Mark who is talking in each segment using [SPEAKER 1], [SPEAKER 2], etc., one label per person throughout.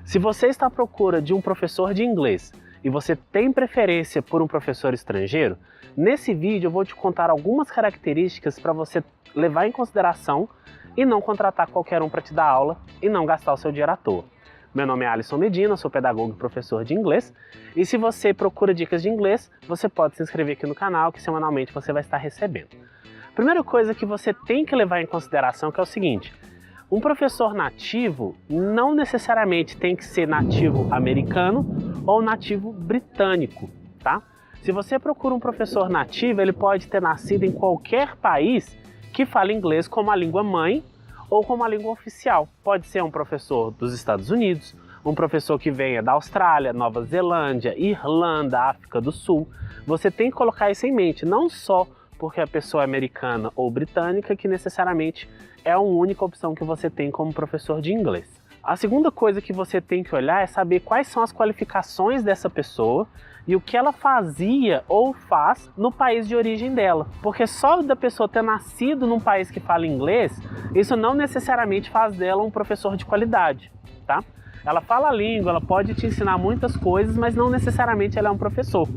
[SPEAKER 1] Se você está à procura de um professor de inglês e você tem preferência por um professor estrangeiro, nesse vídeo eu vou te contar algumas características para você levar em consideração e não contratar qualquer um para te dar aula e não gastar o seu dinheiro à toa. Meu nome é Alisson Medina, sou pedagogo e professor de inglês, e se você procura dicas de inglês, você pode se inscrever aqui no canal que semanalmente você vai estar recebendo. A primeira coisa que você tem que levar em consideração é o seguinte: um professor nativo não necessariamente tem que ser nativo americano ou nativo britânico, tá? Se você procura um professor nativo, ele pode ter nascido em qualquer país que fale inglês como a língua mãe ou como a língua oficial. Pode ser um professor dos Estados Unidos, um professor que venha da Austrália, Nova Zelândia, Irlanda, África do Sul. Você tem que colocar isso em mente, não só porque a pessoa é americana ou britânica, que necessariamente é a única opção que você tem como professor de inglês. A segunda coisa que você tem que olhar é saber quais são as qualificações dessa pessoa e o que ela fazia ou faz no país de origem dela. Porque só da pessoa ter nascido num país que fala inglês, isso não necessariamente faz dela um professor de qualidade, tá? Ela fala a língua, ela pode te ensinar muitas coisas, mas não necessariamente ela é um professor.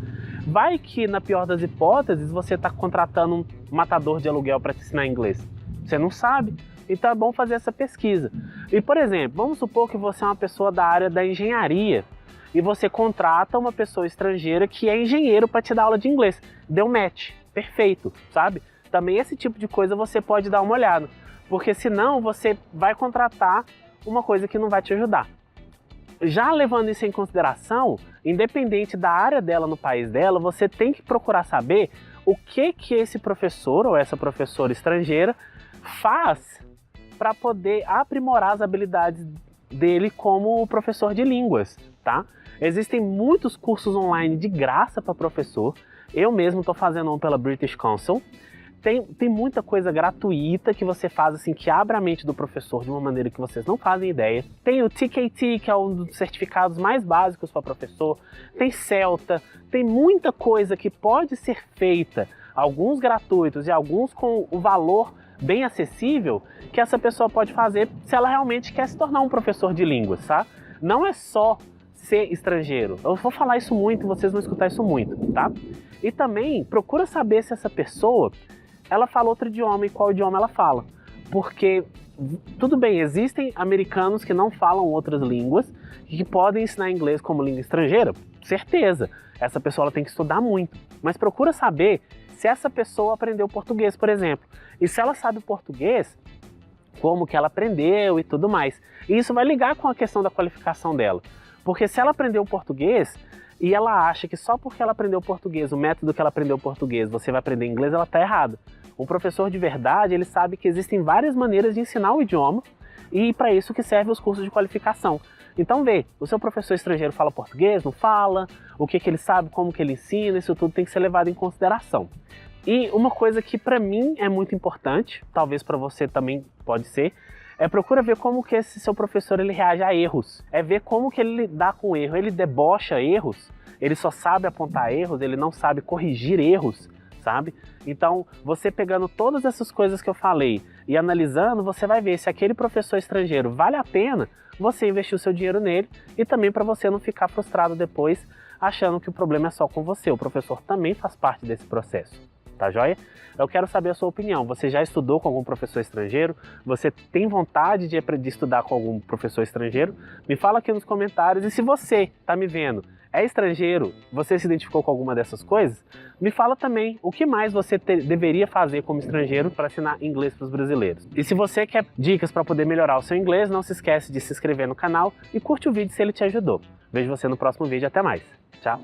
[SPEAKER 1] Vai que, na pior das hipóteses, você está contratando um matador de aluguel para te ensinar inglês. Você não sabe, então é bom fazer essa pesquisa. E, por exemplo, vamos supor que você é uma pessoa da área da engenharia e você contrata uma pessoa estrangeira que é engenheiro para te dar aula de inglês. Deu match, perfeito, sabe? Também esse tipo de coisa você pode dar uma olhada, porque senão você vai contratar uma coisa que não vai te ajudar. Já levando isso em consideração, independente da área dela no país dela, você tem que procurar saber o que esse professor ou essa professora estrangeira faz para poder aprimorar as habilidades dele como professor de línguas, tá? Existem muitos cursos online de graça para professor. Eu mesmo estou fazendo um pela British Council. Tem muita coisa gratuita que você faz assim, que abre a mente do professor de uma maneira que vocês não fazem ideia. Tem o TKT, que é um dos certificados mais básicos para professor. Tem CELTA, tem muita coisa que pode ser feita, alguns gratuitos e alguns com o valor bem acessível, que essa pessoa pode fazer se ela realmente quer se tornar um professor de línguas, tá? Não é só ser estrangeiro. Eu vou falar isso muito, vocês vão escutar isso muito, tá? E também procura saber se essa pessoa ela fala outro idioma e qual idioma ela fala. Porque, tudo bem, existem americanos que não falam outras línguas e que podem ensinar inglês como língua estrangeira, certeza. Essa pessoa ela tem que estudar muito. Mas procura saber se essa pessoa aprendeu português, por exemplo. E se ela sabe português, como que ela aprendeu e tudo mais. E isso vai ligar com a questão da qualificação dela. Porque se ela aprendeu português e ela acha que só porque ela aprendeu português, o método que ela aprendeu português, você vai aprender inglês, ela está errada. Um professor de verdade, ele sabe que existem várias maneiras de ensinar o idioma e para isso que servem os cursos de qualificação. Então vê, o seu professor estrangeiro fala português, não fala, o que ele sabe, como que ele ensina, isso tudo tem que ser levado em consideração. E uma coisa que para mim é muito importante, talvez para você também pode ser, é procura ver como que esse seu professor ele reage a erros. É ver como que ele lidar com erro. Ele debocha erros, ele só sabe apontar erros, ele não sabe corrigir erros, sabe? Então, você pegando todas essas coisas que eu falei e analisando, você vai ver se aquele professor estrangeiro vale a pena você investir o seu dinheiro nele e também para você não ficar frustrado depois achando que o problema é só com você. O professor também faz parte desse processo. Tá joia? Eu quero saber a sua opinião. Você já estudou com algum professor estrangeiro? Você tem vontade de estudar com algum professor estrangeiro? Me fala aqui nos comentários. E se você tá me vendo, é estrangeiro, você se identificou com alguma dessas coisas? Me fala também o que mais você deveria fazer como estrangeiro para ensinar inglês para os brasileiros. E se você quer dicas para poder melhorar o seu inglês, não se esquece de se inscrever no canal e curte o vídeo se ele te ajudou. Vejo você no próximo vídeo. Até mais. Tchau!